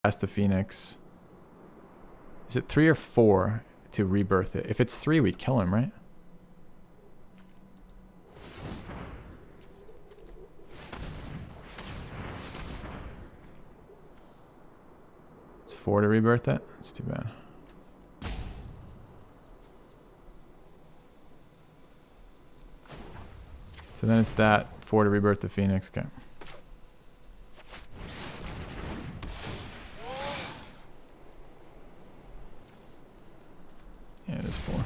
Cast the Phoenix. Is it 3 or 4 to rebirth it? If it's 3, we kill him, right? It's 4 to rebirth it? It's too bad. So then it's that 4 to rebirth the Phoenix. Okay. Yeah, it is 4.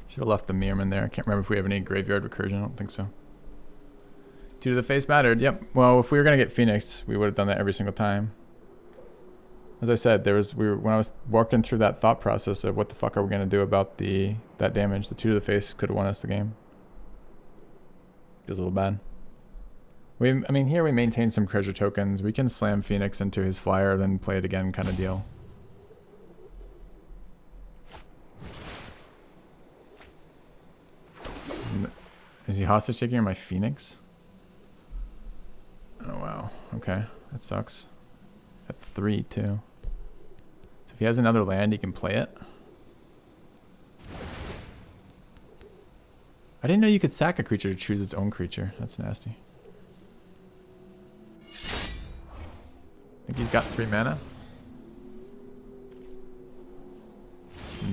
Should have left the Meerman there. I can't remember if we have any graveyard recursion. I don't think so. 2 to the face mattered. Yep. Well, if we were going to get Phoenix, we would have done that every single time. As I said, when I was walking through that thought process of what the fuck are we going to do about that damage, the 2 to the face could have won us the game. Feels a little bad. I mean, here we maintain some treasure tokens. We can slam Phoenix into his flyer, then play it again kind of deal. Is he hostage taking my Phoenix? Oh, wow. Okay. That sucks. At 3, too. So if he has another land, he can play it. I didn't know you could sack a creature to choose its own creature. That's nasty. I think he's got 3 mana.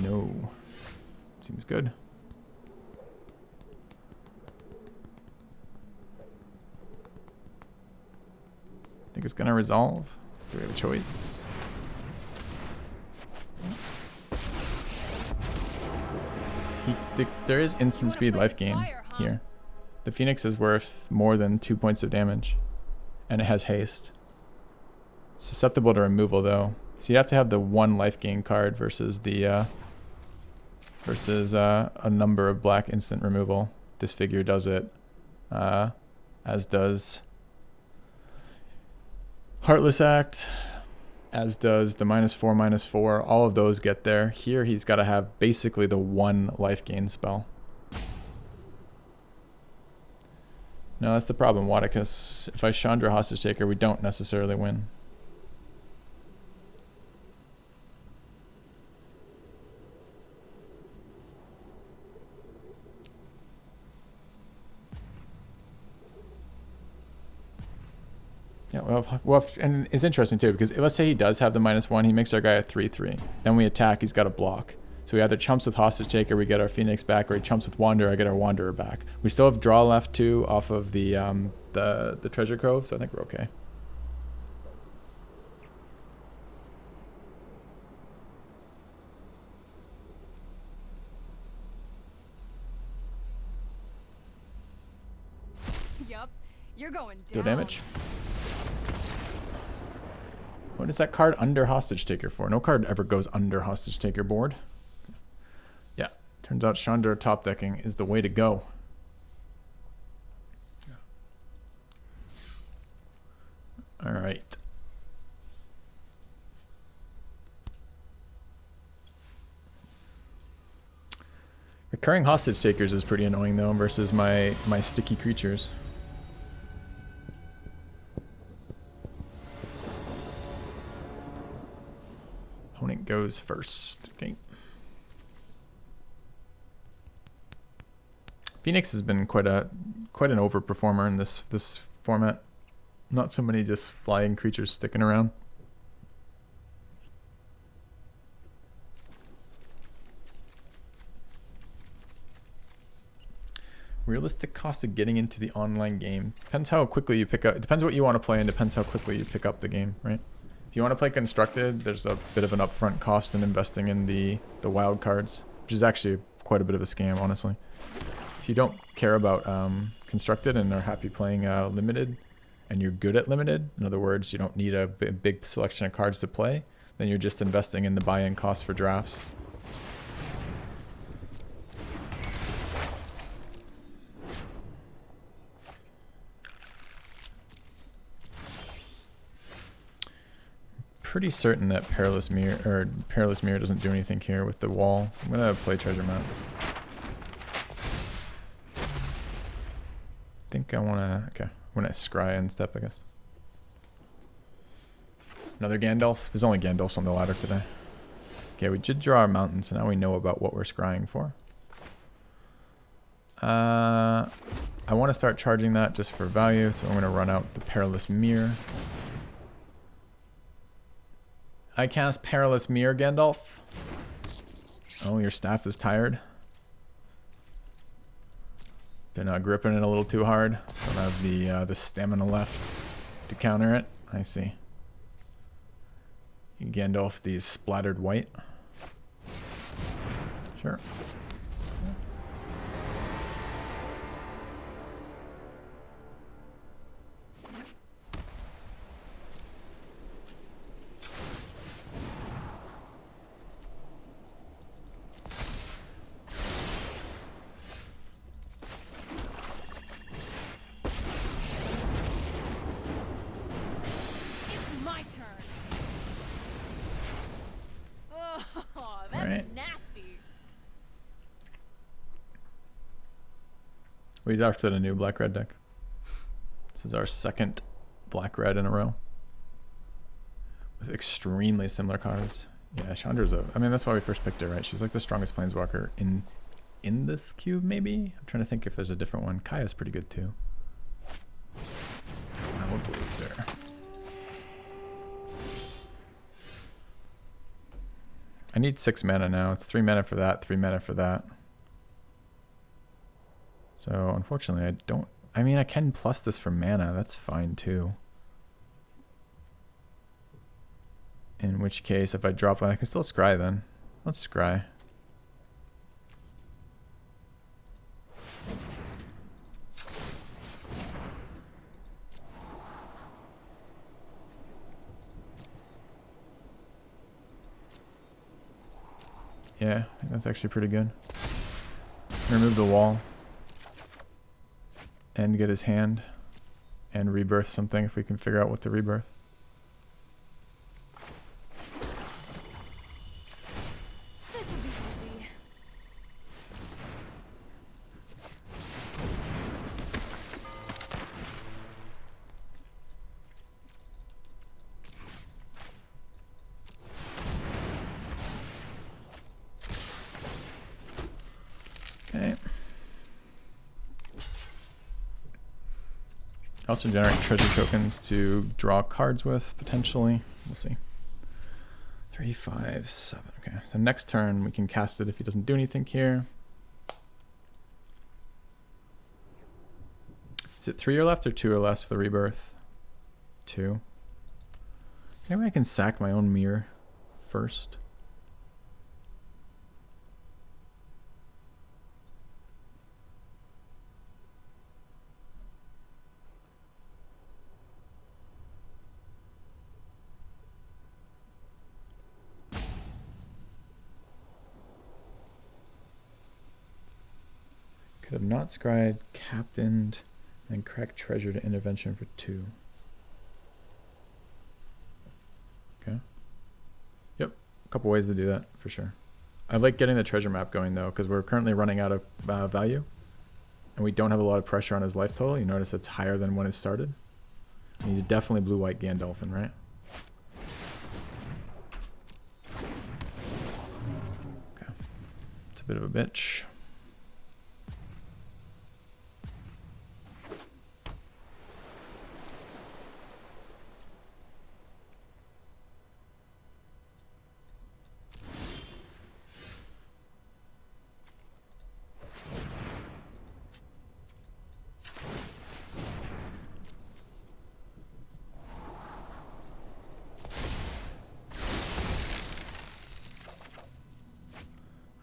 No. Seems good. I think it's gonna resolve. Do we have a choice? There is instant speed life gain here. The Phoenix is worth more than 2 points of damage, and it has haste. It's susceptible to removal though, so you have to have the 1 life gain card versus the a number of black instant removal. Disfigure does it, as does Heartless Act, as does the -4/-4. All of those get there. Here he's got to have basically the 1 life gain spell. No, that's the problem, Wadicus. If I Chandra Hostage Taker, we don't necessarily win. Yeah, well, and it's interesting too, because let's say he does have the -1, he makes our guy a 3/3. Then we attack, he's got a block. So he either chumps with Hostage Taker, we get our Phoenix back, or he chumps with Wanderer, I get our Wanderer back. We still have draw left too off of the Treasure Cove, so I think we're okay. Yup, you're going down. Deal damage. What is that card under Hostage Taker for? No card ever goes under Hostage Taker board. Yeah, turns out Chandra top decking is the way to go. All right. Recurring Hostage Takers is pretty annoying though versus my sticky creatures. Opponent goes first. Okay. Phoenix has been quite an overperformer in this format. Not so many just flying creatures sticking around. Realistic cost of getting into the online game. Depends how quickly you pick up. It depends what you want to play and depends how quickly you pick up the game, right? If you want to play constructed, there's a bit of an upfront cost in investing in the wild cards, which is actually quite a bit of a scam, honestly. If you don't care about constructed and are happy playing limited, and you're good at limited, in other words, you don't need a big selection of cards to play, then you're just investing in the buy-in cost for drafts. pretty certain that Perilous Mirror doesn't do anything here with the wall. So I'm gonna play treasure map. I think I wanna scry and step, I guess. Another Gandalf. There's only Gandalfs on the ladder today. Okay, we did draw our mountain, so now we know about what we're scrying for. I want to start charging that just for value, so I'm going to run out the Perilous Mirror. I cast Perilous Mirror, Gandalf. Oh, your staff is tired. Been gripping it a little too hard. Don't have the stamina left to counter it. I see. Gandalf, these splattered white. Sure. It's my turn. Oh, that's Alright. nasty. We drafted a new black-red deck. This is our second black-red in a row. With extremely similar cards. Yeah, Chandra's I mean, that's why we first picked her, right? She's like the strongest planeswalker in this cube, maybe? I'm trying to think if there's a different one. Kaya's pretty good, too. I will Blazer. I need 6 mana now. It's 3 mana for that, 3 mana for that. So, unfortunately, I don't... I mean, I can plus this for mana. That's fine, too. In which case, if I drop one, I can still scry then. Let's scry. Yeah, I think that's actually pretty good. Remove the wall. And get his hand. And rebirth something if we can figure out what to rebirth. This will be easy. Okay. Also generate treasure tokens to draw cards with, potentially. We'll see. 3, 5, 7. Okay, so next turn we can cast it if he doesn't do anything here. Is it 3 or left or 2 or less for the rebirth? 2. Maybe I can sack my own mirror first. Could have not scried, captained, and cracked treasure to intervention for 2. Okay. Yep, a couple ways to do that for sure. I like getting the treasure map going though, because we're currently running out of value, and we don't have a lot of pressure on his life total. You notice it's higher than when it started. And he's definitely blue-white Gandalfin, right? Okay, it's a bit of a bitch.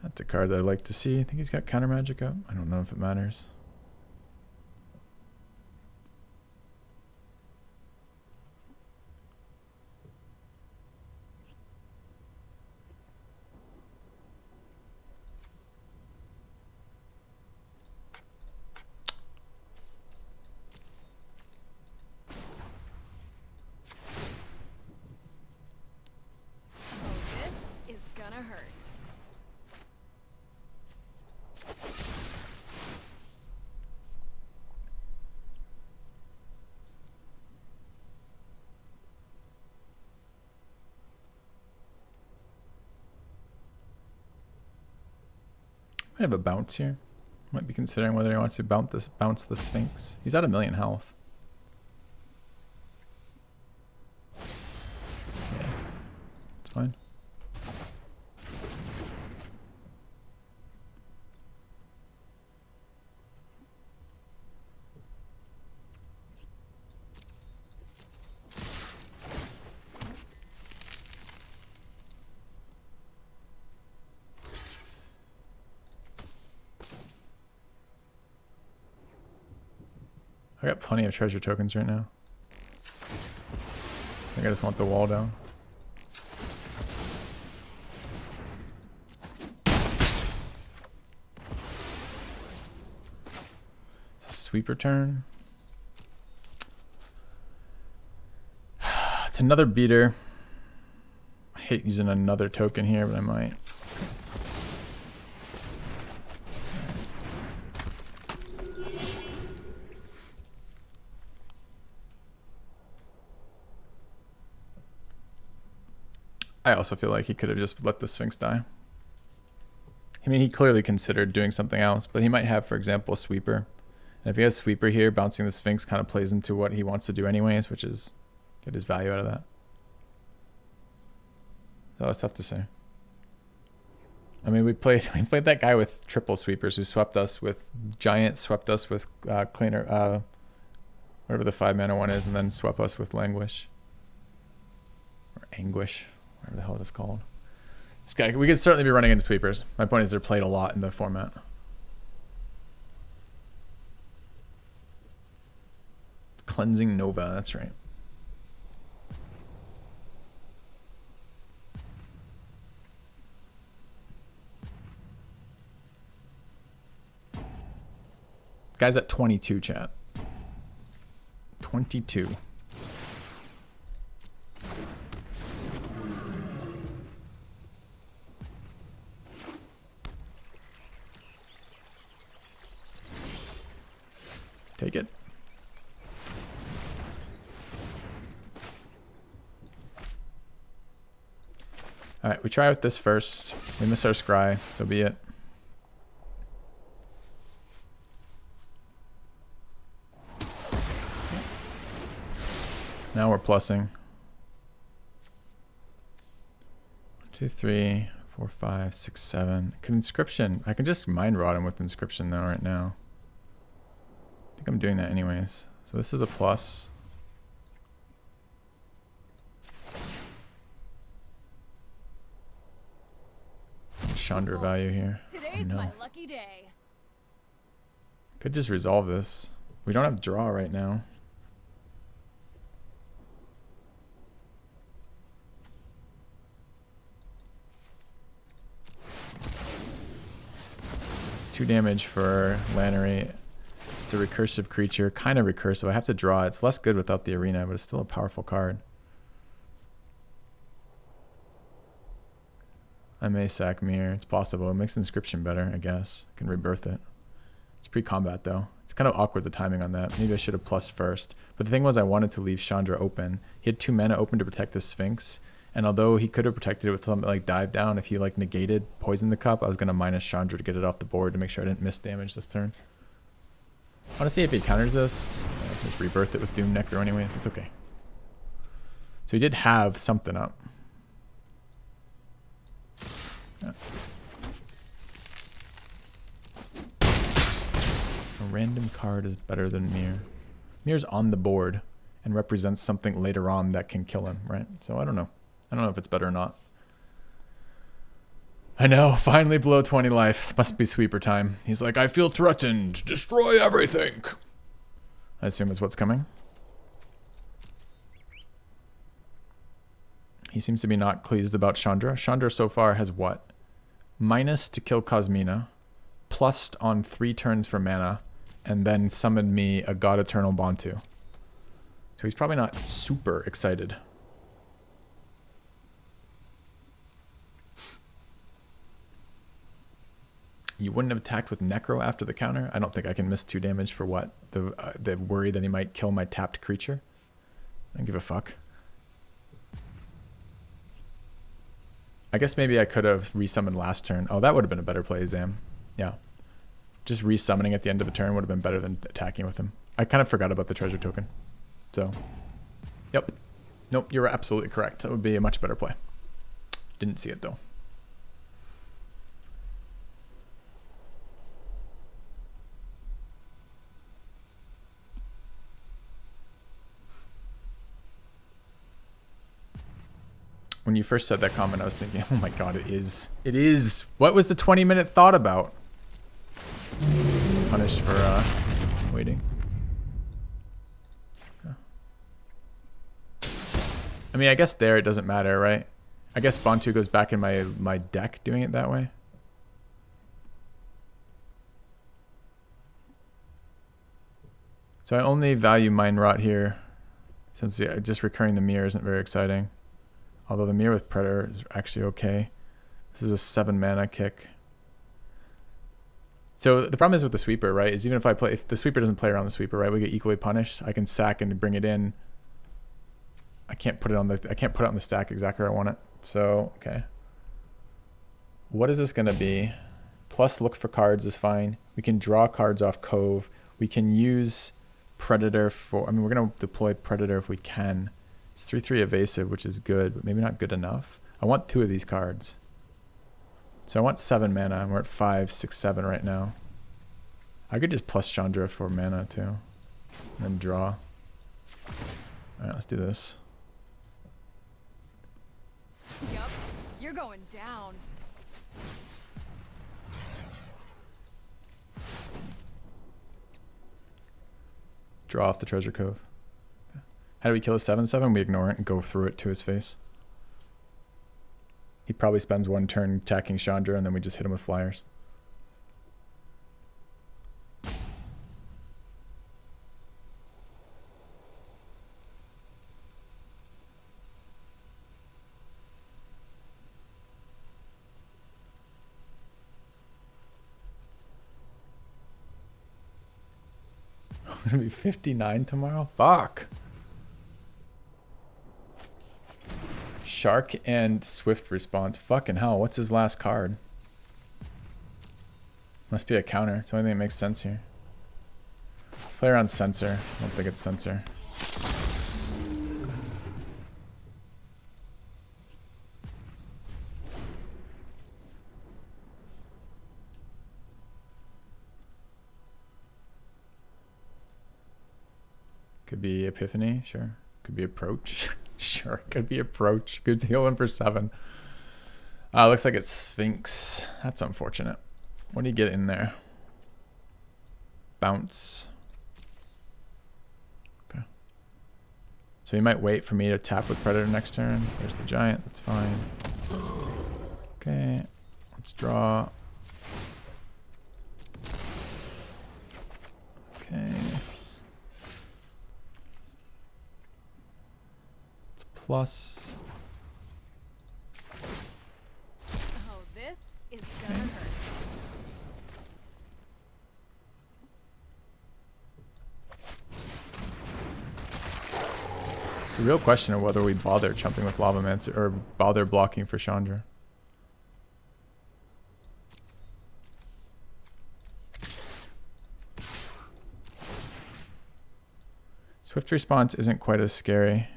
That's a card that I'd like to see. I think he's got counter magic up. I don't know if it matters. Might have a bounce here. Might be considering whether he wants to bounce the Sphinx. He's at 1,000,000 health. Yeah, it's fine. I got plenty of treasure tokens right now. I think I just want the wall down. It's a sweeper turn. It's another beater. I hate using another token here, but I might. I also feel like he could have just let the Sphinx die. I mean, he clearly considered doing something else, but he might have, for example, a sweeper. And if he has sweeper here, bouncing the Sphinx kind of plays into what he wants to do anyways, which is get his value out of that. So it's tough to say. I mean, we played that guy with triple sweepers who swept us with giant, swept us with cleaner, whatever the 5-mana one is, and then swept us with languish or anguish. Whatever the hell it's called. This guy, we could certainly be running into sweepers. My point is they're played a lot in the format. Cleansing Nova, that's right. Guy's at 22, chat. 22. Take it. All right, we try with this first. We miss our scry, so be it. Now we're plussing. 1, 2, 3, 4, 5, 6, 7. Could inscription? I can just mind rot him with inscription though right now. I think I'm doing that anyways. So this is a plus. Chandra value here. Today's my lucky day. Could just resolve this. We don't have draw right now. It's 2 damage for Lannery. It's a recursive creature, kind of recursive. I have to draw. It's less good without the arena, but it's still a powerful card. I may sack Mirror. It's possible. It makes inscription better, I guess. I can rebirth it. It's pre-combat though. It's kind of awkward the timing on that. Maybe I should have plus first. But the thing was I wanted to leave Chandra open. He had 2 mana open to protect the Sphinx. And although he could have protected it with something like Dive Down, if he like negated Poison the Cup, I was going to minus Chandra to get it off the board to make sure I didn't miss damage this turn. I want to see if he counters this. Just rebirth it with Doom Nectar anyways. It's okay. So he did have something up. Yeah. A random card is better than Mirror. Mirror's on the board and represents something later on that can kill him, right? So I don't know. I don't know if it's better or not. I know, finally below 20 life. Must be sweeper time. He's like, I feel threatened. Destroy everything. I assume it's what's coming. He seems to be not pleased about Chandra. Chandra so far has what? Minus to kill Cosmina, plus on 3 turns for mana, and then summoned me a God Eternal Bantu. So he's probably not super excited. You wouldn't have attacked with Necro after the counter? I don't think I can miss 2 damage for what? The worry that he might kill my tapped creature? I don't give a fuck. I guess maybe I could have resummoned last turn. Oh, that would have been a better play, Zam. Yeah. Just resummoning at the end of a turn would have been better than attacking with him. I kind of forgot about the treasure token. So, yep. Nope, you're absolutely correct. That would be a much better play. Didn't see it though. When you first said that comment, I was thinking, oh my god, it is. It is. What was the 20-minute thought about? Punished for waiting. Yeah. I mean, I guess there it doesn't matter, right? I guess Bantu goes back in my deck doing it that way. So I only value Mind Rot here, since just recurring the mirror isn't very exciting. Although the mirror with Predator is actually okay. This is a 7 mana kick. So the problem is with the sweeper, right? Is even if the sweeper doesn't play around the sweeper, right? We get equally punished. I can sack and bring it in. I can't put it on the stack exactly where I want it. So okay. What is this gonna be? Plus look for cards is fine. We can draw cards off Cove. We can use Predator for. I mean, we're gonna deploy Predator if we can. It's 3/3 evasive, which is good, but maybe not good enough. I want 2 of these cards. So I want 7 mana, and we're at 5, 6, 7 right now. I could just plus Chandra for mana too. And then draw. Alright, let's do this. Yup, you're going down. Draw off the Treasure Cove. How do we kill a 7/7? We ignore it and go through it to his face. He probably spends 1 turn attacking Chandra, and then we just hit him with flyers. I'm gonna be 59 tomorrow? Fuck! Shark and Swift response. Fucking hell, what's his last card? Must be a counter. It's the only thing that makes sense here. Let's play around Censor. I don't think it's Censor. Could be Epiphany, sure. Could be Approach. Sure, could be Approach. Good to heal him for 7. Looks like it's Sphinx. That's unfortunate. What do you get in there? Bounce. Okay. So you might wait for me to tap with Predator next turn. There's the Giant. That's fine. Okay. Let's draw. Okay. Plus. Oh, this is gonna hurt. It's a real question of whether we bother jumping with Lava Mancer or bother blocking for Chandra. Swift response isn't quite as scary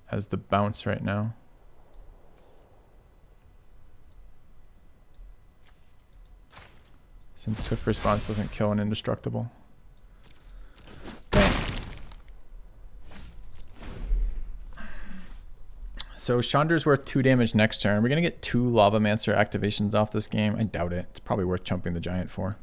as the bounce right now. Since Swift response doesn't kill an indestructible. Okay. So Chandra's worth 2 damage next turn. We're gonna get 2 Lava Mancer activations off this game. I doubt it. It's probably worth chumping the Giant for.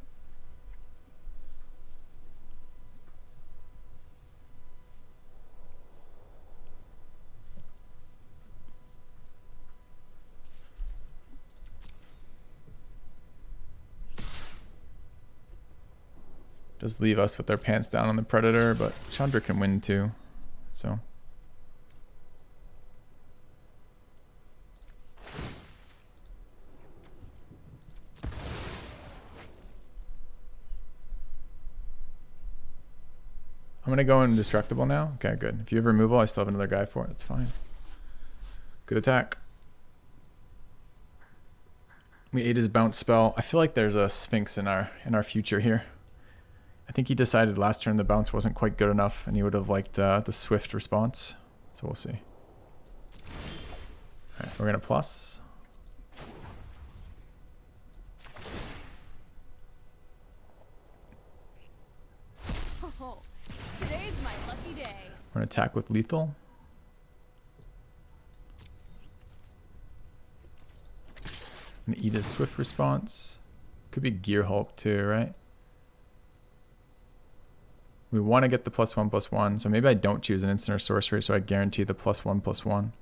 Does leave us with our pants down on the Predator, but Chandra can win too. So. I'm going to go indestructible now. Okay, good. If you have removal, I still have another guy for it. That's fine. Good attack. We ate his bounce spell. I feel like there's a Sphinx in our future here. I think he decided last turn the bounce wasn't quite good enough, and he would have liked the swift response. So we'll see. All right, we're gonna plus. Oh, today's my lucky day. We're gonna attack with lethal. I'm gonna eat his swift response. Could be Gear Hulk too, right? We want to get the +1/+1, so maybe I don't choose an instant or sorcery, so I guarantee the +1/+1.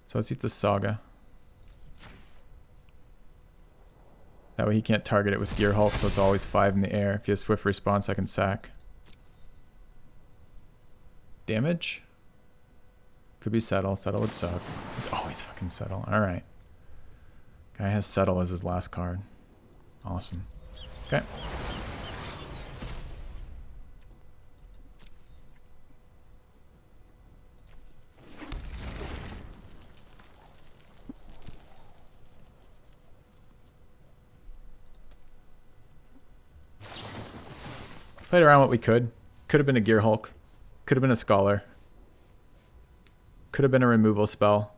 So let's eat the Saga. That way he can't target it with Gear Hulk, so it's always 5 in the air. If he has swift response, I can sack. Damage? Could be Settle. Settle would suck. It's always fucking Settle. Alright. Guy has Settle as his last card. Awesome. Okay. Played around what we could. Could have been a Gear Hulk. Could have been a Scholar. Could have been a removal spell.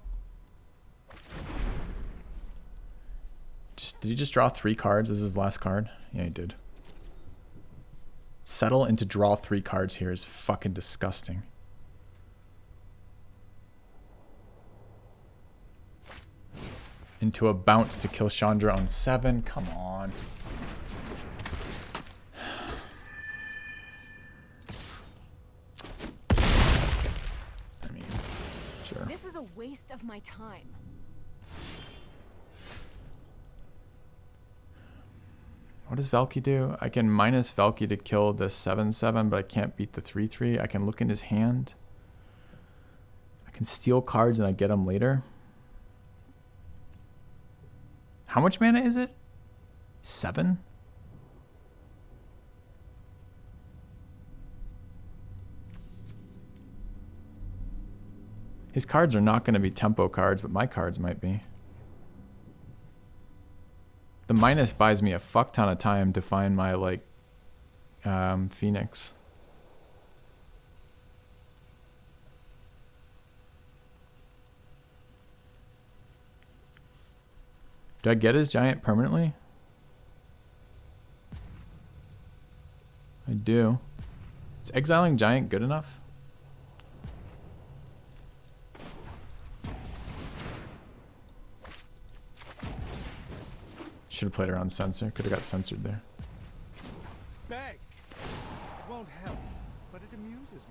Did he just draw 3 cards as his last card? Yeah, he did. Settle into draw 3 cards here is fucking disgusting. Into a bounce to kill Chandra on 7. Come on. This was a waste of my time. What does Valky do? I can minus Valky to kill the 7/7, but I can't beat the 3/3. I can look in his hand. I can steal cards and I get them later. How much mana is it? 7? His cards are not going to be tempo cards, but my cards might be. The minus buys me a fuck ton of time to find my, like, Phoenix. Do I get his giant permanently? I do. Is exiling giant good enough? Should have played around censor. Could have got censored there. Beg. Won't help, but it amuses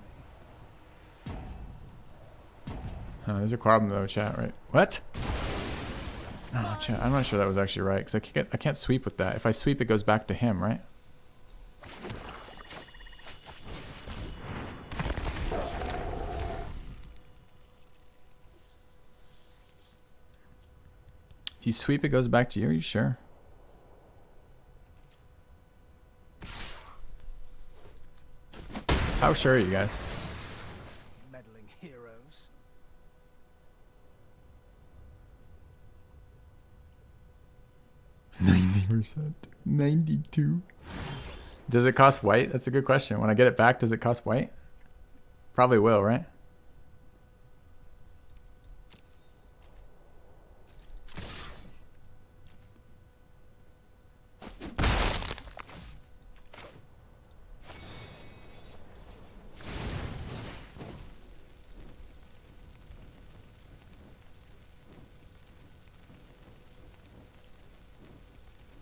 me. There's a problem though, chat, right? What? Oh, chat, I'm not sure that was actually right, because I can't sweep with that. If I sweep, it goes back to him, right? If you sweep, it goes back to you. Are you sure? How sure are you guys? Meddling heroes. %. 92. Does it cost white? That's a good question. When I get it back, does it cost white? Probably will, right?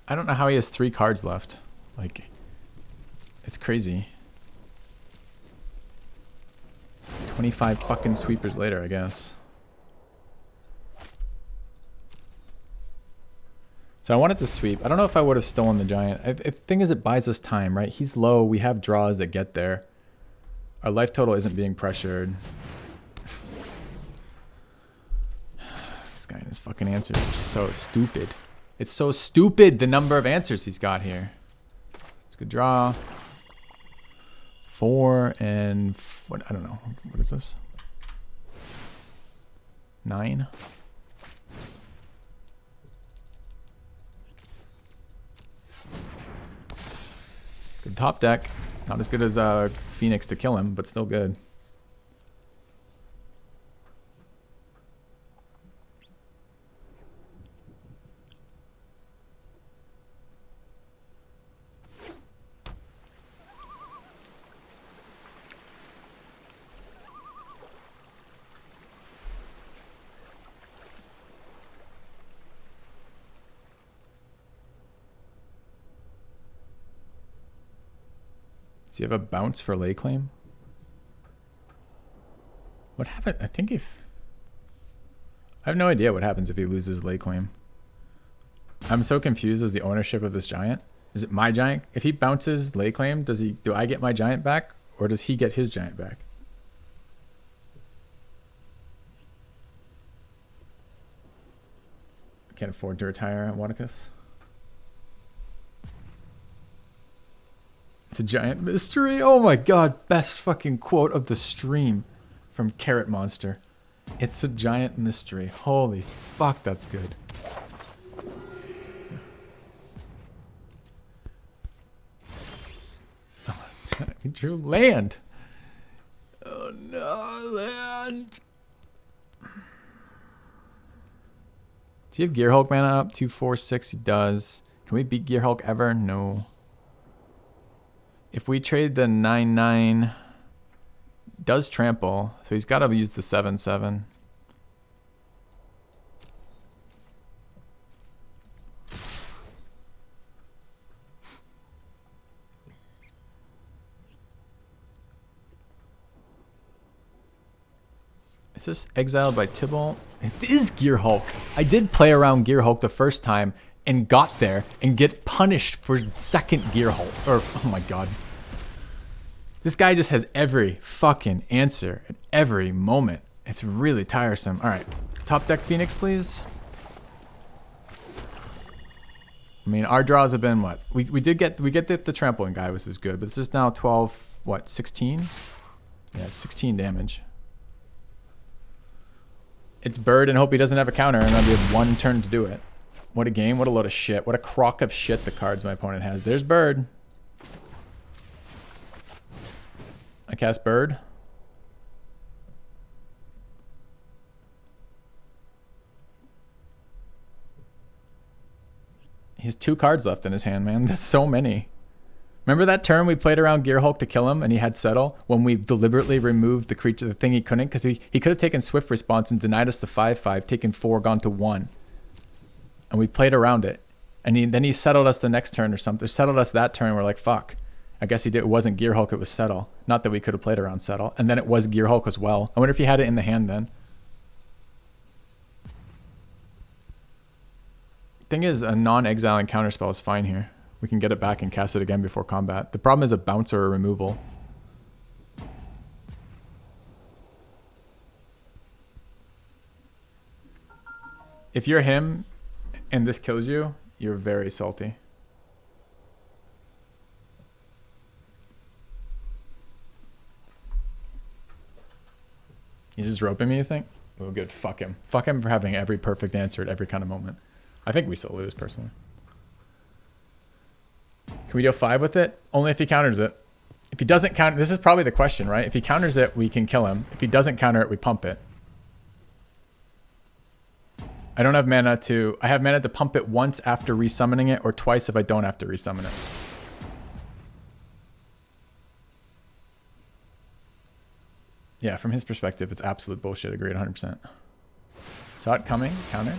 I don't know how he has 3 cards left. Like, it's crazy. 25 fucking sweepers later, I guess. So I wanted to sweep. I don't know if I would have stolen the giant. The thing is, it buys us time, right? He's low. We have draws that get there. Our life total isn't being pressured. This guy and his fucking answers are so stupid. It's so stupid, the number of answers he's got here. It's a good draw. 4 and... what? I don't know. What is this? 9? Good top deck. Not as good as Phoenix to kill him, but still good. Does he have a bounce for lay claim? What happened? I think if... I have no idea what happens if he loses lay claim. I'm so confused as the ownership of this giant. Is it my giant? If he bounces lay claim, do I get my giant back? Or does he get his giant back? I can't afford to retire at Waticus. It's a giant mystery. Oh my god, best fucking quote of the stream from Carrot Monster. It's a giant mystery. Holy fuck, that's good. He drew land. Oh no, land. Does he have Gear Hulk mana up? 2, 4, 6, he does. Can we beat Gear Hulk ever? No. If we trade the 9/9, does trample, so he's got to use the 7/7. Is this exiled by Tibble? It is Gear Hulk. I did play around Gear Hulk the first time and got there and get punished for second Gear Hulk. Or, oh my god. This guy just has every fucking answer at every moment. It's really tiresome. Alright, top deck Phoenix, please. I mean, our draws have been what? We get the trampling guy, which was good, but this is now 12, what, 16? Yeah, 16 damage. It's Bird and hope he doesn't have a counter, and then we have one turn to do it. What a game, what a load of shit. What a crock of shit the cards my opponent has. There's Bird. I cast Bird. He has 2 cards left in his hand, man. That's so many. Remember that turn we played around Gear Hulk to kill him and he had Settle when we deliberately removed the creature, the thing he couldn't? Because he could have taken Swift Response and denied us the 5/5, taken 4, gone to 1. And we played around it. And then he settled us the next turn or something. Settled us that turn. We're like, fuck. I guess he did. It wasn't Gear Hulk, it was Settle. Not that we could have played around Settle. And then it was Gear Hulk as well. I wonder if he had it in the hand then. Thing is, a non-exiling counterspell is fine here. We can get it back and cast it again before combat. The problem is a bounce or a removal. If you're him and this kills you, you're very salty. He's just roping me, you think? Oh, good. Fuck him. Fuck him for having every perfect answer at every kind of moment. I think we still lose, personally. Can we deal 5 with it? Only if he counters it. If he doesn't counter... This is probably the question, right? If he counters it, we can kill him. If he doesn't counter it, we pump it. I don't have mana to... I have mana to pump it once after resummoning it, or twice if I don't have to resummon it. Yeah, from his perspective, it's absolute bullshit. Agreed 100%. Saw it coming. Counter.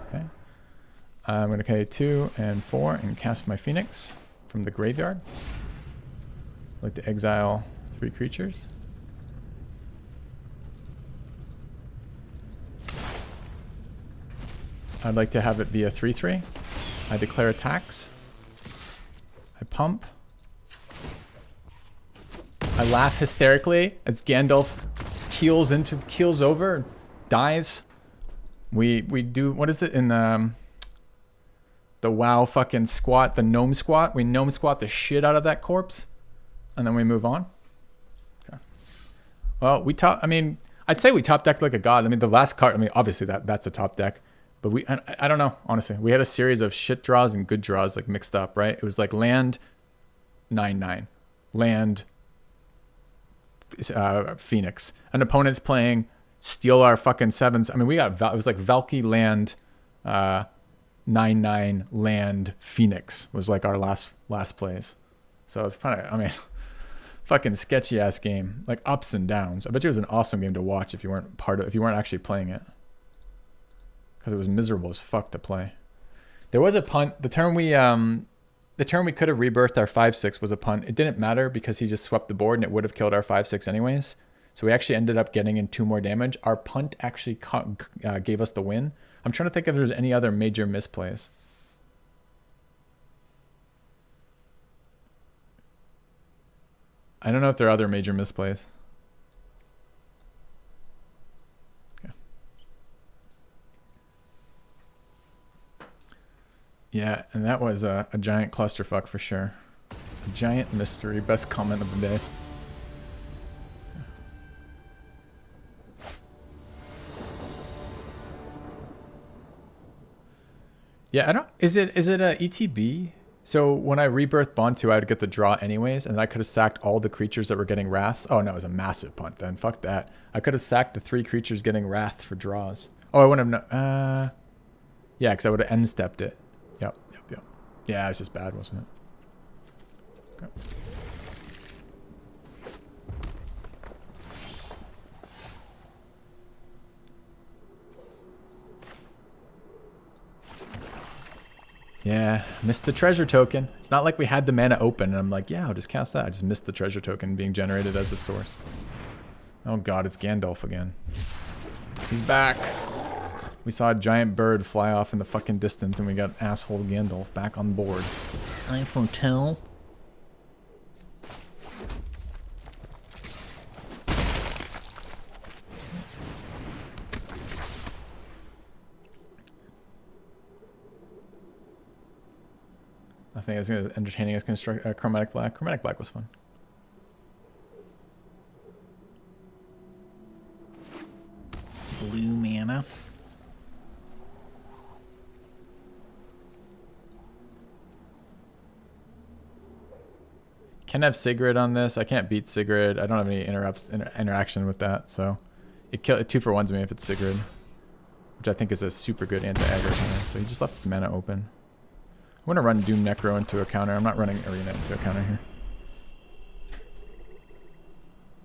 Okay. I'm going to pay 2 and 4 and cast my Phoenix from the graveyard. I'd like to exile 3 creatures. I'd like to have it be a 3/3. I declare attacks. I pump. I laugh hysterically as Gandalf keels over, dies. We do, what is it in the WoW fucking squat, the gnome squat? We gnome squat the shit out of that corpse, and then we move on. Okay. Well, I'd say we top decked like a god. I mean, the last card, obviously that's a top deck, but I don't know, honestly. We had a series of shit draws and good draws like mixed up, right? It was like land, 9/9 land Phoenix. An opponent's playing steal our fucking sevens. I mean, we got it was like Valky land 9/9 land Phoenix was like our last plays. So it's kind of, I mean, fucking sketchy ass game, like ups and downs. I bet you it was an awesome game to watch if you weren't actually playing it, because it was miserable as fuck to play. There was a punt. The turn we could have rebirthed our 5/6 was a punt. It didn't matter because he just swept the board and it would have killed our 5/6 anyways. So we actually ended up getting in 2 more damage. Our punt actually gave us the win. I'm trying to think if there's any other major misplays. I don't know if there are other major misplays. Okay. Yeah, and that was a giant clusterfuck for sure. A giant mystery. Best comment of the day. Yeah, I don't. Is it a ETB? So when I rebirthed Bond 2, I would get the draw anyways, and I could have sacked all the creatures that were getting wraths. Oh no, it was a massive punt then. Fuck that. I could have sacked the 3 creatures getting wrath for draws. Oh, I wouldn't have. Yeah, because I would have end stepped it. Yep. Yeah, it was just bad, wasn't it? Okay. Yeah, missed the treasure token. It's not like we had the mana open and I'm like, yeah, I'll just cast that. I just missed the treasure token being generated as a source. Oh god, it's Gandalf again. He's back. We saw a giant bird fly off in the fucking distance and we got asshole Gandalf back on board. iPhone 10. I think it's gonna entertaining as chromatic black. Chromatic black was fun. Blue mana. Can have Sigrid on this. I can't beat Sigrid. I don't have any interaction with that, so it 2-for-1s me if it's Sigrid, which I think is a super good anti-aggro counter. So he just left his mana open. I'm going to run Doom Necro into a counter. I'm not running Arena into a counter here.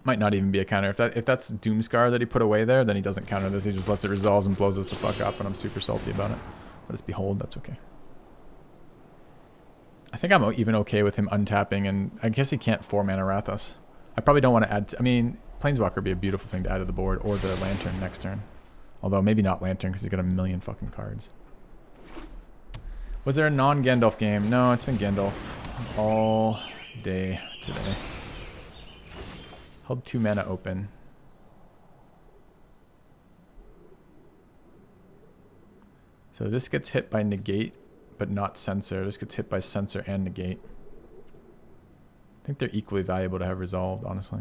Might not even be a counter. If that's Doom Scar that he put away there, then he doesn't counter this. He just lets it resolve and blows us the fuck up, and I'm super salty about it. But it's Behold, that's okay. I think I'm even okay with him untapping, and I guess he can't 4-mana Wrath us. I probably don't want to add... I mean, Planeswalker would be a beautiful thing to add to the board, or the Lantern next turn. Although, maybe not Lantern, because he's got a million fucking cards. Was there a non-Gandalf game? No, it's been Gandalf all day today. Held 2 mana open. So this gets hit by negate, but not censor. This gets hit by censor and negate. I think they're equally valuable to have resolved, honestly.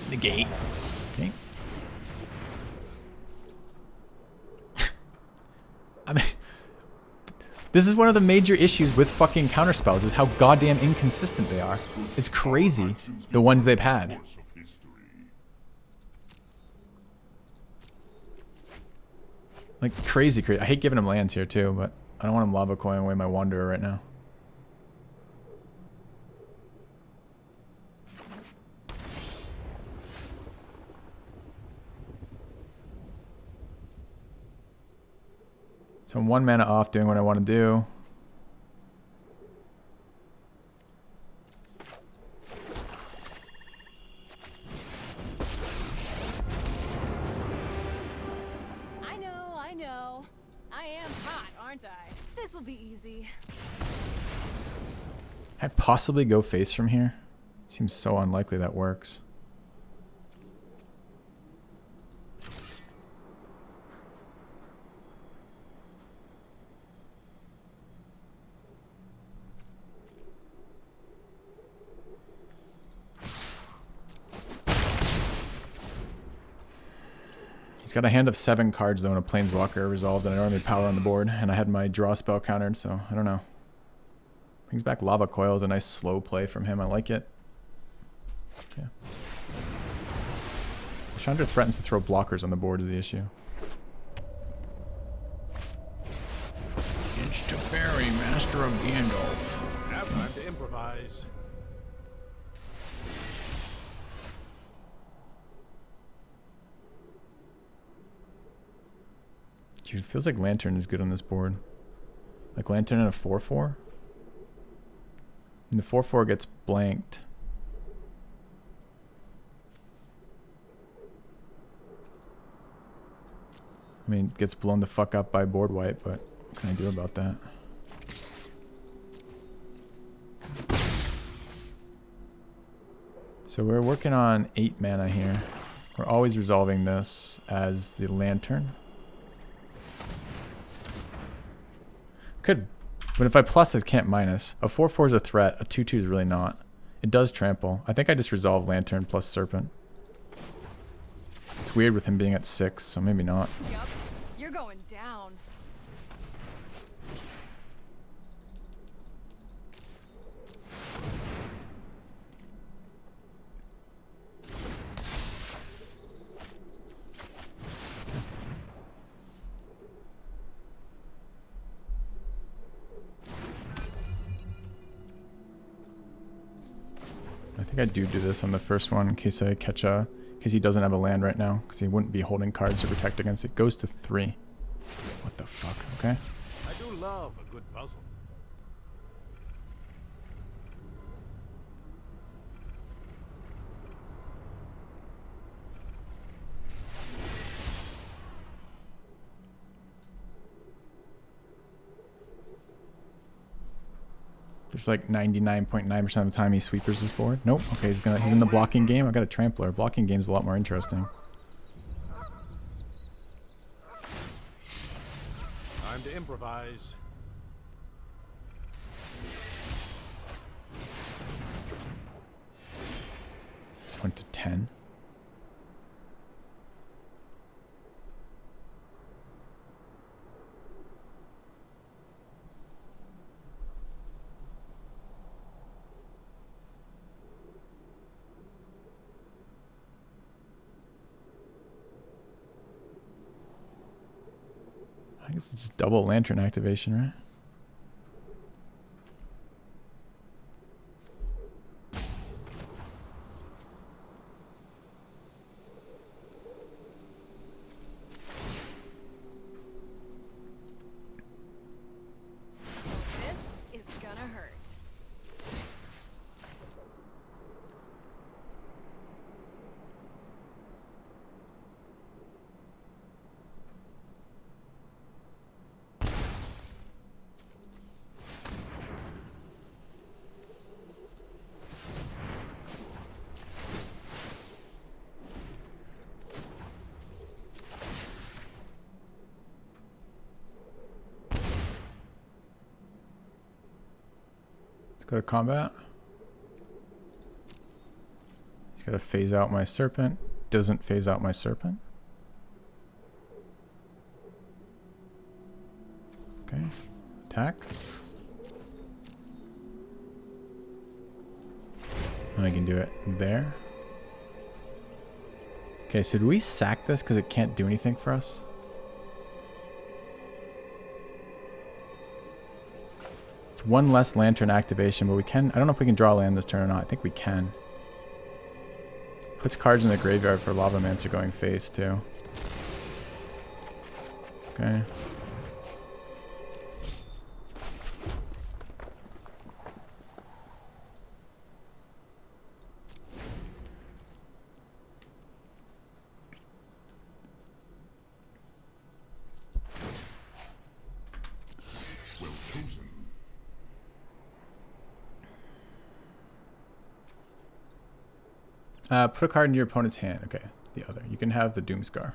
Negate. Okay. I mean, this is one of the major issues with fucking counterspells, is how goddamn inconsistent they are. It's crazy, the ones they've had. Like, crazy. I hate giving him lands here, too, but I don't want him lava coiling away my Wanderer right now. So I'm 1 mana off doing what I want to do. I know. I am hot, aren't I? This'll be easy. I'd possibly go face from here. Seems so unlikely that works. He's got a hand of 7 cards though, and a Planeswalker resolved, and I don't have any power on the board, and I had my draw spell countered, so I don't know. Brings back Lava Coil is a nice slow play from him. I like it. Yeah. Chandra threatens to throw blockers on the board is the issue. It's Teferi, Master of Gandalf. Now time to improvise. Dude, it feels like Lantern is good on this board. Like Lantern and a 4/4. And the 4/4 gets blanked. I mean, it gets blown the fuck up by board wipe, but what can I do about that? So we're working on 8 mana here. We're always resolving this as the Lantern. Could, but if I plus it, can't minus. A 4/4 is a threat, a 2/2 is really not. It does trample. I think I just resolve Lantern plus Serpent. It's weird with him being at 6, so maybe not. Yup, you're going down. I think I do this on the first one in case I catch a... in case he doesn't have a land right now, because he wouldn't be holding cards to protect against it. Goes to 3. What the fuck? Okay. I do love a good puzzle. There's like 99.9% of the time he sweepers this board. Nope. Okay, he's in the blocking game. I got a trampler. Blocking game's a lot more interesting. Time to improvise. This went to 10. I guess it's double Lantern activation, right? This is gonna hurt. Let's go to combat. He's got to phase out my Serpent. Doesn't phase out my Serpent. Okay. Attack. And I can do it there. Okay, so do we sack this because it can't do anything for us? It's one less Lantern activation, but we can... I don't know if we can draw land this turn or not. I think we can. Puts cards in the graveyard for Lavamancer going face, too. Okay. Put a card in your opponent's hand. Okay, the other. You can have the Doomscar,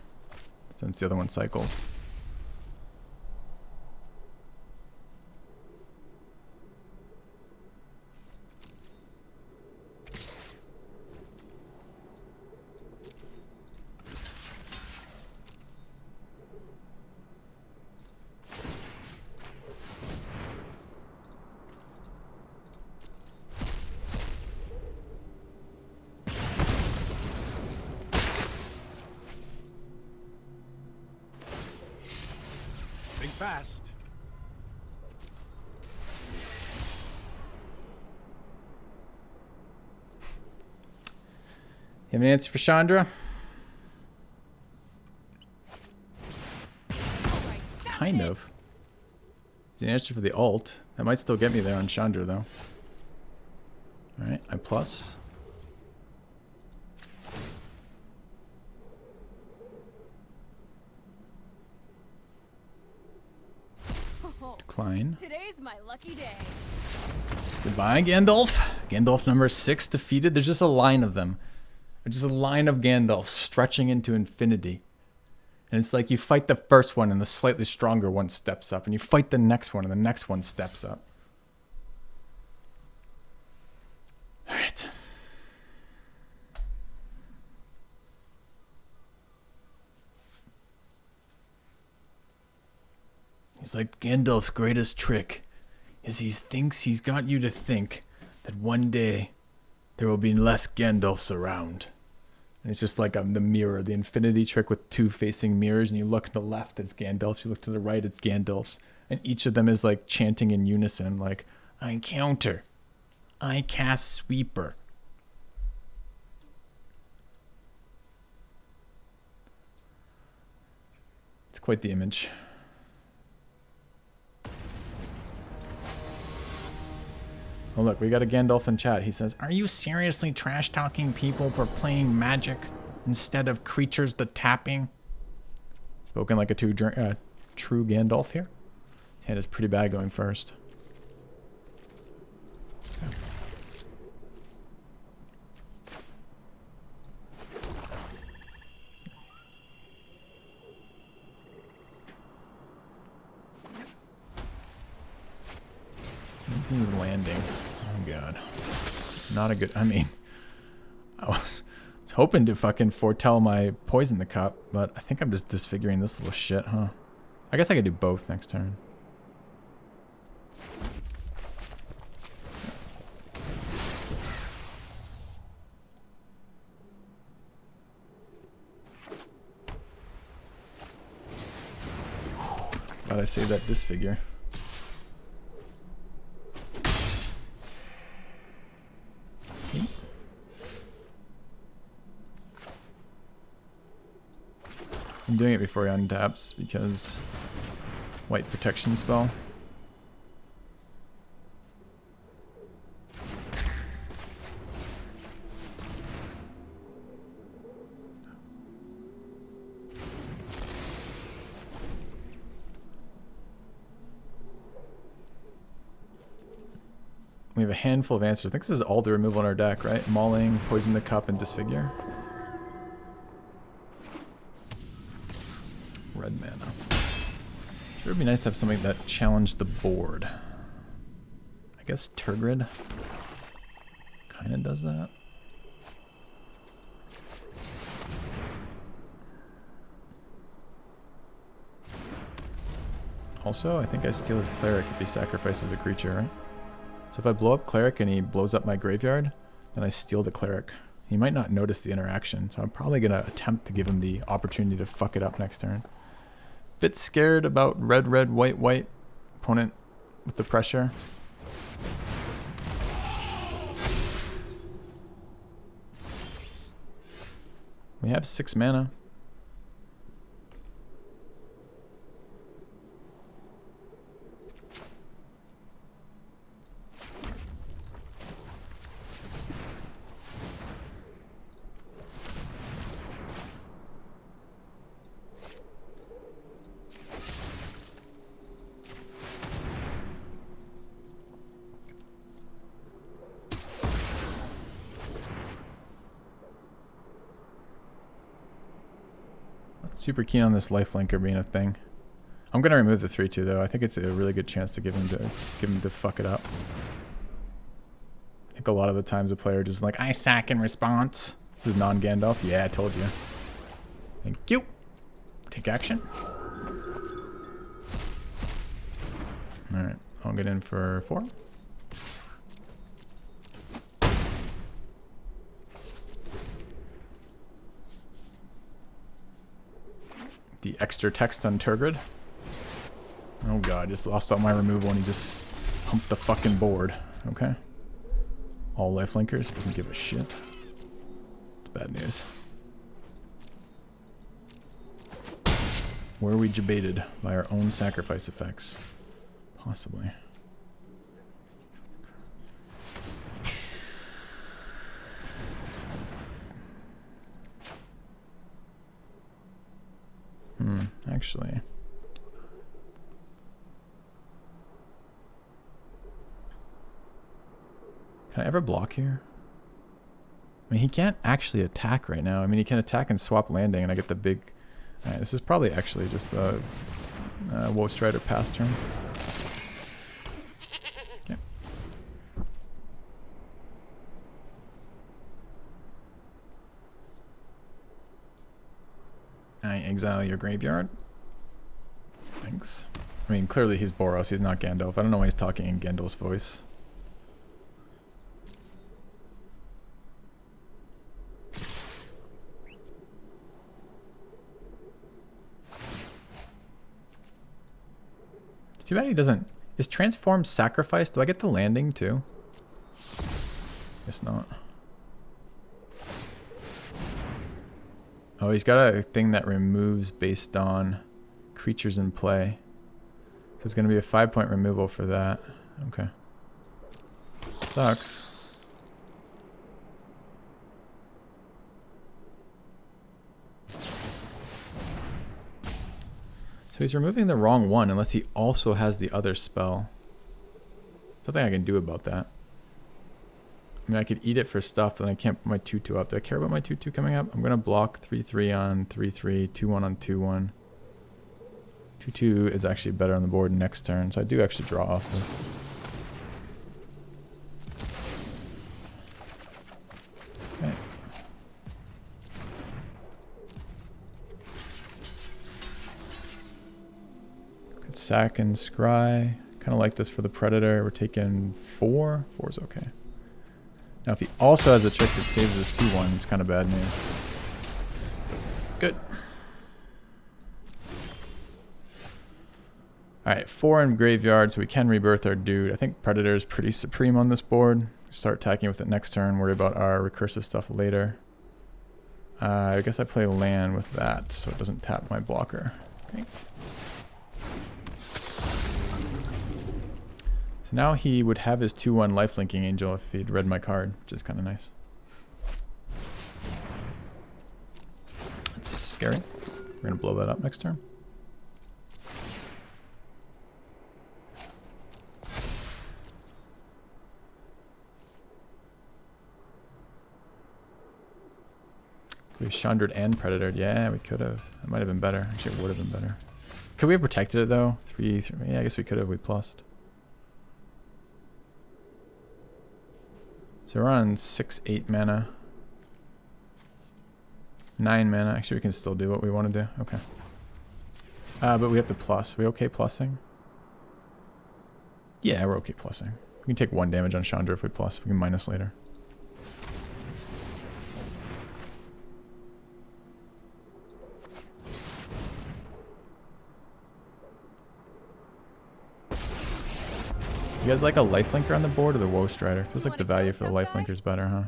since the other one cycles. fast. You have an answer for Chandra? Kind of. It's an answer for the alt. That might still get me there on Chandra, though. Alright, I plus. Decline. Today's my lucky day. Goodbye, Gandalf. Gandalf number 6 defeated. There's just a line of them. There's just a line of Gandalf stretching into infinity. And it's like you fight the first one and the slightly stronger one steps up. And you fight the next one and the next one steps up. Alright. He's like, Gandalf's greatest trick is he thinks he's got you to think that one day there will be less Gandalfs around. And it's just like the mirror, the infinity trick with two facing mirrors, and you look to the left, it's Gandalf's, you look to the right, it's Gandalf's. And each of them is like chanting in unison, like, I counter, I cast sweeper. It's quite the image. Oh look, we got a Gandalf in chat. He says, are you seriously trash-talking people for playing magic instead of creatures the tapping? Spoken like a true Gandalf here. His hand is pretty bad going first. Okay. This is landing. Oh god. Not a good, I mean, I was hoping to fucking foretell my poison the cup, but I think I'm just disfiguring this little shit, huh? I guess I could do both next turn. Glad I saved that disfigure. I'm doing it before he untaps because white protection spell. We have a handful of answers. I think this is all the removal in our deck, right? Mauling, Poison the Cup, and Disfigure. Red mana. Sure would be nice to have something that challenged the board. I guess Turgid kind of does that. Also, I think I steal his Cleric if he sacrifices a creature, right? So if I blow up Cleric and he blows up my graveyard, then I steal the Cleric. He might not notice the interaction, so I'm probably going to attempt to give him the opportunity to fuck it up next turn. Bit scared about red, red, white, white. Opponent with the pressure. We have 6 mana. Super keen on this lifelinker being a thing. I'm gonna remove the 3/2 though. I think it's a really good chance to give him to fuck it up. I think a lot of the times a player just like, I sack in response. This is non-Gandalf. Yeah, I told you. Thank you. Take action. Alright, I'll get in for 4. The extra text on Turgid. Oh god, just lost all my removal and he just humped the fucking board. Okay. All lifelinkers, doesn't give a shit. It's bad news. Were we debated by our own sacrifice effects? Possibly. Actually. Can I ever block here? I mean, he can't actually attack right now. I mean, he can attack and swap landing, and I get the big... Alright, this is probably actually just a Woe Strider pass turn. Okay. I exile your graveyard. Thanks. I mean, clearly he's Boros, he's not Gandalf. I don't know why he's talking in Gandalf's voice. It's too bad he doesn't... Is Transform sacrificed? Do I get the landing too? Guess not. Oh, he's got a thing that removes based on creatures in play. So it's going to be a 5-point removal for that. Okay. Sucks. So he's removing the wrong one unless he also has the other spell. Something I can do about that. I mean, I could eat it for stuff, but I can't put my 2-2 up. Do I care about my 2-2 coming up? I'm going to block 3-3 on 3-3, 2-1 on 2-1. 2-2 is actually better on the board next turn, so I do actually draw off this. Okay. Could sack and scry. Kind of like this for the Predator. We're taking 4. 4 is okay. Now, if he also has a trick that saves his 2-1, it's kind of bad news. Good. Alright, 4 in graveyard, so we can rebirth our dude. I think Predator is pretty supreme on this board. Start attacking with it next turn, worry about our recursive stuff later. I guess I play land with that, so it doesn't tap my blocker. Okay. So now he would have his 2-1 lifelinking angel if he'd read my card, which is kind of nice. That's scary. We're going to blow that up next turn. We've Chandred and Predator. Yeah, we could have. That might have been better. Actually, it would have been better. Could we have protected it though? 3, yeah, I guess we could have. We plussed. So we're on 6-8 mana. 9 mana. Actually, we can still do what we want to do. Okay. But we have to plus. Are we okay plussing? Yeah, we're okay plussing. We can take 1 damage on Chandra if we plus. We can minus later. You guys like a lifelinker on the board or the Woe Strider? Feels like the value for the lifelinker is better, huh?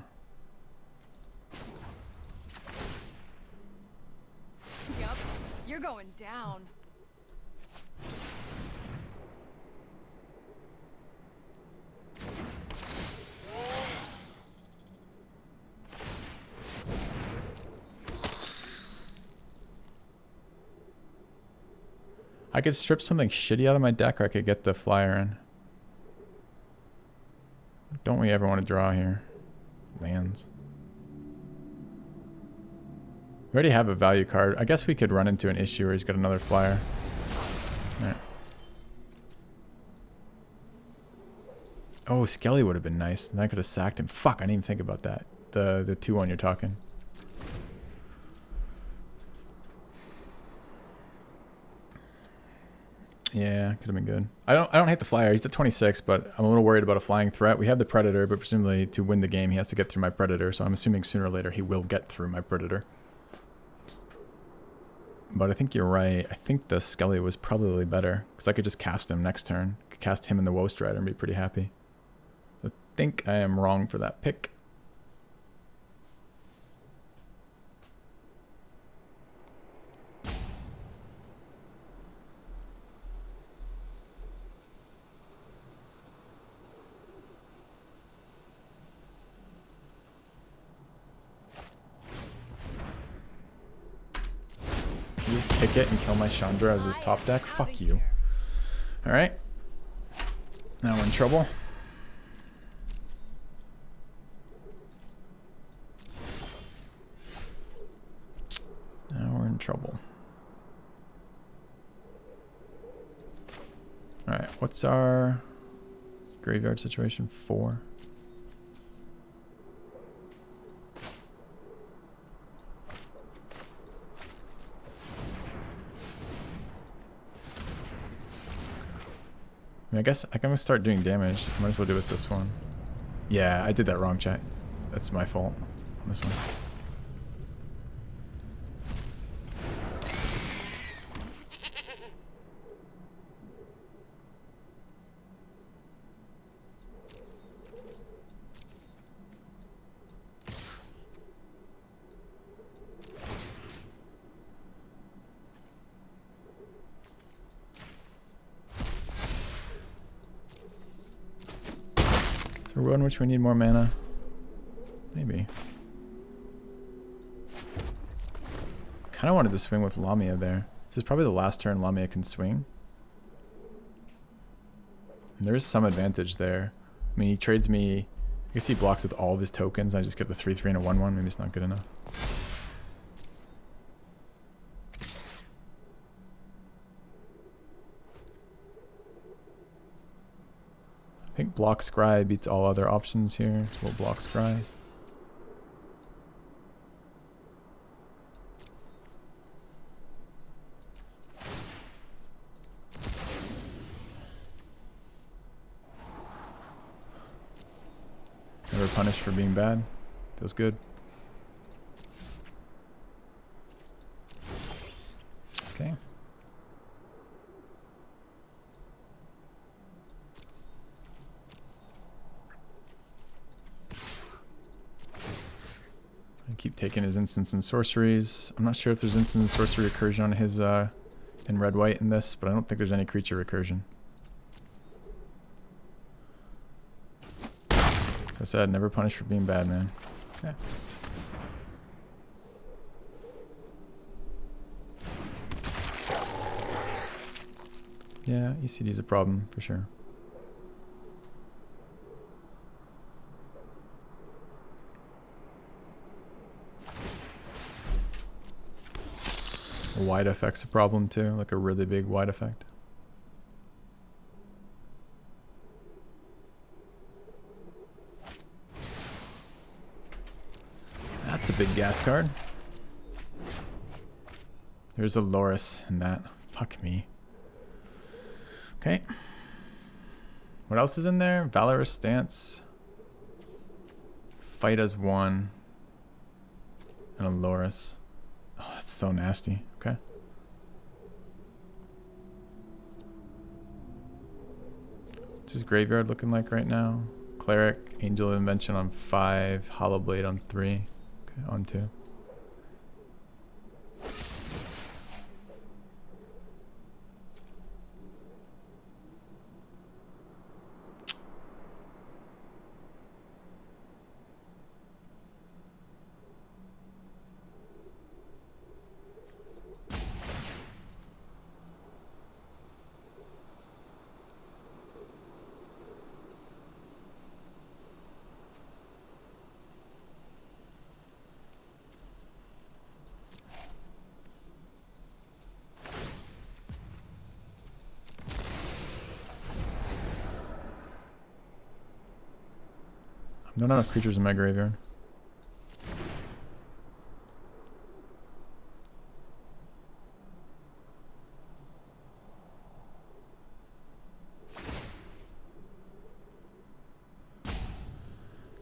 Yep, you're going down. I could strip something shitty out of my deck or I could get the flyer in. Don't we ever want to draw here? Lands. We already have a value card. I guess we could run into an issue where he's got another flyer. Alright. Oh, Skelly would have been nice. Then I could have sacked him. Fuck, I didn't even think about that. The 2-1 you're talking. Yeah, could have been good. I don't hate the flyer. He's at 26, but I'm a little worried about a flying threat. We have the Predator, but presumably to win the game, he has to get through my Predator. So I'm assuming sooner or later he will get through my Predator. But I think you're right. I think the Skelly was probably better. Because I could just cast him next turn. Could cast him in the Woe Strider and be pretty happy. So I think I am wrong for that pick. Just kick it and kill my Chandra as his top deck? Fuck you. Alright. Now we're in trouble. Now we're in trouble. Alright, what's our graveyard situation? 4. I mean, I guess I'm gonna start doing damage. Might as well do it with this one. Yeah, I did that wrong, chat. That's my fault on this one. So we're in which we need more mana. Maybe. Kind of wanted to swing with Lamia there. This is probably the last turn Lamia can swing. And there is some advantage there. I mean, he trades me... I guess he blocks with all of his tokens. I just get the 3/3 and a 1/1. Maybe it's not good enough. I think block Scry beats all other options here, so we'll block Scry. Never punished for being bad. Feels good. Okay. I keep taking his instants and sorceries. I'm not sure if there's instant and sorcery recursion on his in red-white in this, but I don't think there's any creature recursion. I said, never punish for being bad, man. Yeah. Yeah, ECD's a problem, for sure. A wide effect's a problem, too. Like a really big wide effect. That's a big gas card. There's a Loris in that. Fuck me. Okay. What else is in there? Valorous Stance. Fight as one. And a Loris. Oh, that's so nasty. Okay. What's his graveyard looking like right now? Cleric, Angel of Invention on 5, Hollow Blade on 3. Okay, on 2. Not enough creatures in my graveyard.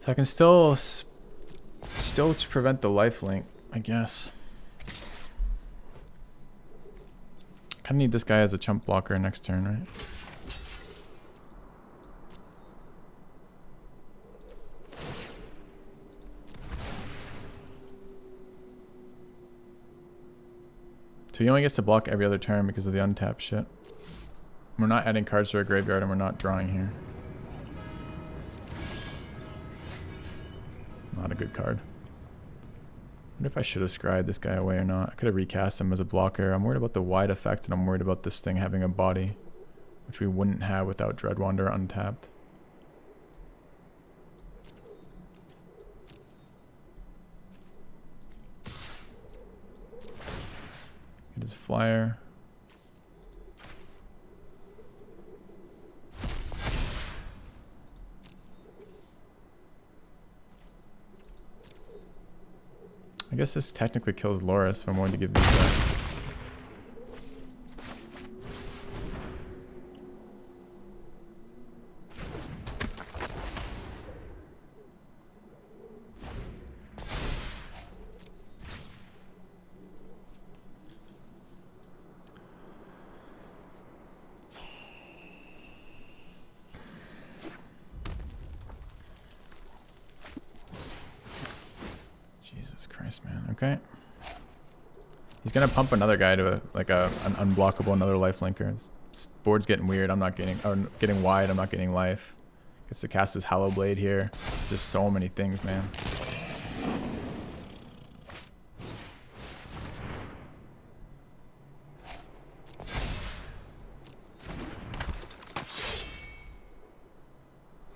So I can still prevent the lifelink, I guess. Kind of need this guy as a chump blocker next turn, right? So he only gets to block every other turn because of the untapped shit. We're not adding cards to our graveyard and we're not drawing here. Not a good card. I wonder if I should have scried this guy away or not. I could have recast him as a blocker. I'm worried about the wide effect and I'm worried about this thing having a body, which we wouldn't have without Dreadwander untapped. Get his flyer. I guess this technically kills Loris if I'm willing to give these back. Man, okay. He's gonna pump another guy to an unblockable another life linker. This board's getting weird. I'm not getting wide. I'm not getting life. Gets to cast his Hollow Blade here. Just so many things, man.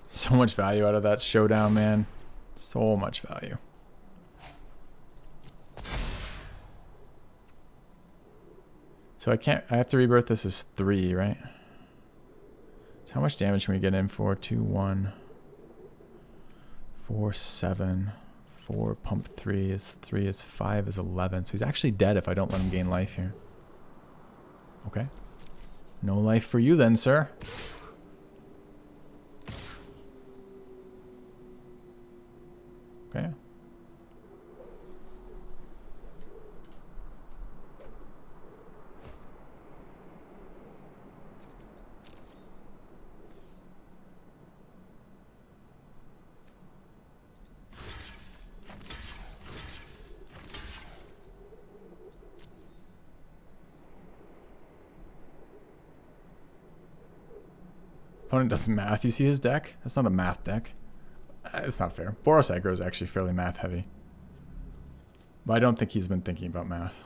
So much value out of that showdown, man. So much value. So I have to rebirth this as 3, right? So how much damage can we get in for? 2, 1, 4, 7, 4, pump 3 is 3, is 5 is 11. So he's actually dead if I don't let him gain life here. Okay. No life for you then, sir. Okay. Opponent does math. You see his deck? That's not a math deck. It's not fair. Boros aggro is actually fairly math heavy. But I don't think he's been thinking about math.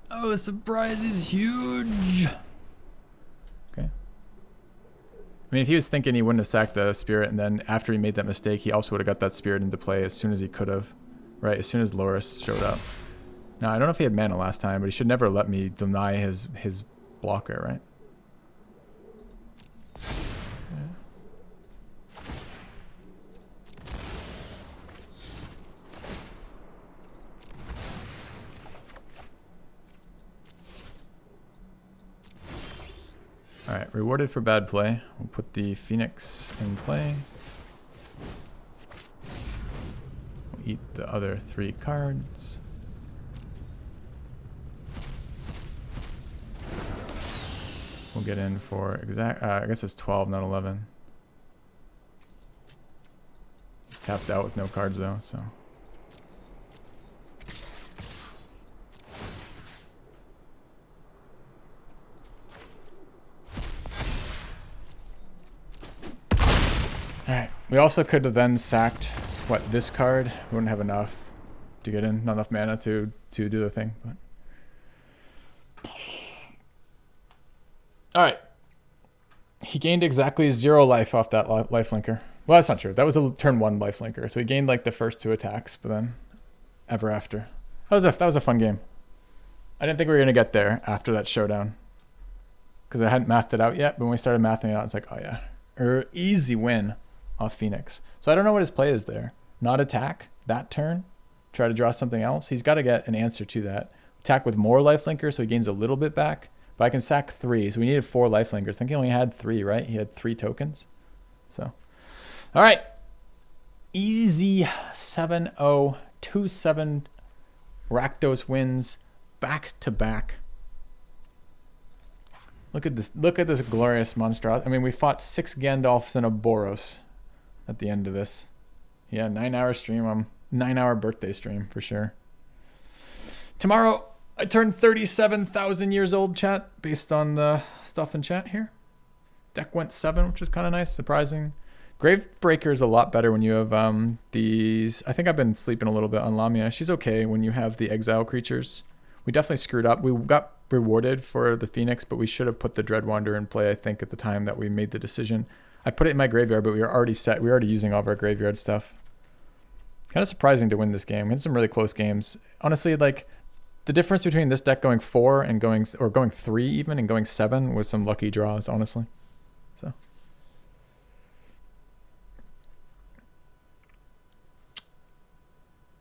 Oh, the surprise is huge. Okay. I mean, if he was thinking he wouldn't have sacked the spirit, and then after he made that mistake, he also would have got that spirit into play as soon as he could have. Right, as soon as Loris showed up. Now, I don't know if he had mana last time, but he should never let me deny his blocker, right? Alright, rewarded for bad play. We'll put the Phoenix in play. We'll eat the other 3 cards. We'll get in for exact, I guess it's 12, not 11. He's tapped out with no cards though, so. Alright, we also could have then sacked, what, this card? We wouldn't have enough to get in, not enough mana to do the thing. But. Alright. He gained exactly 0 life off that life linker. Well, that's not true. That was a turn 1 life linker. So he gained like the first 2 attacks, but then ever after. That was a fun game. I didn't think we were going to get there after that showdown. Because I hadn't mathed it out yet, but when we started mathing it out, it's like, oh yeah. Easy win off Phoenix. So I don't know what his play is there. Not attack that turn. Try to draw something else. He's got to get an answer to that. Attack with more life linker so he gains a little bit back. But I can sack 3, so we needed 4 life linkers. I think he only had 3, right? He had 3 tokens. So, all right. Easy 7-0, 2-7 Rakdos wins back to back. Look at this. Look at this glorious monstrosity. I mean, we fought 6 Gandalfs and a Boros at the end of this. Yeah, 9-hour stream. 9-hour birthday stream for sure. Tomorrow, I turned 37,000 years old, chat, based on the stuff in chat here. Deck went 7, which is kind of nice, surprising. Gravebreaker is a lot better when you have these. I think I've been sleeping a little bit on Lamia. She's okay when you have the exile creatures. We definitely screwed up. We got rewarded for the Phoenix, but we should have put the Dreadwander in play, I think, at the time that we made the decision. I put it in my graveyard, but we were already set. We were already using all of our graveyard stuff. Kind of surprising to win this game. We had some really close games. Honestly, like, the difference between this deck going 4 and going 3 even and going 7 was some lucky draws, honestly. So.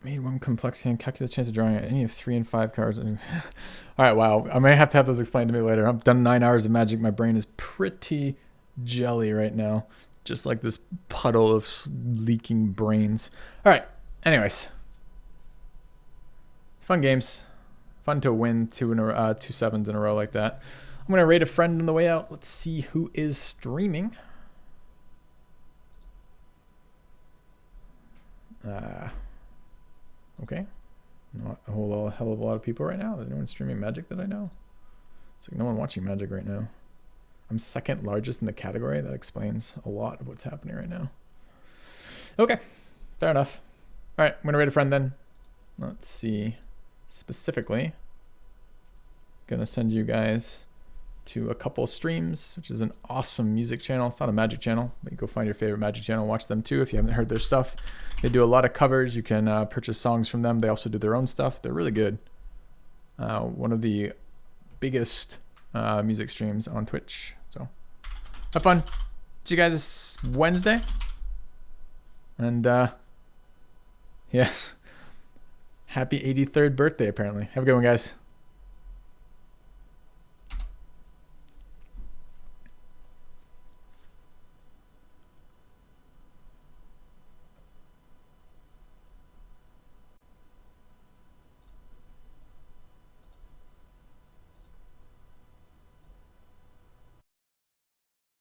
Made 1 complexity and calculate the chance of drawing any of 3 and 5 cards. All right, wow. I may have to have those explained to me later. I've done 9 hours of Magic. My brain is pretty jelly right now. Just like this puddle of leaking brains. All right. Anyways. It's fun games. Fun to win 2 7s in a row like that. I'm going to raid a friend on the way out. Let's see who is streaming. Okay. Not a hell of a lot of people right now. Is anyone streaming Magic that I know? It's like no one watching Magic right now. I'm second largest in the category. That explains a lot of what's happening right now. Okay. Fair enough. All right. I'm going to raid a friend then. Let's see. Specifically, gonna send you guys to a couple of streams, which is an awesome music channel. It's not a Magic channel, but you go find your favorite Magic channel, watch them too if you haven't heard their stuff. They do a lot of covers. You can purchase songs from them. They also do their own stuff. They're really good. One of the biggest music streams on Twitch. So have fun. See you guys Wednesday. And yes. Happy 83rd birthday, apparently. Have a good one, guys.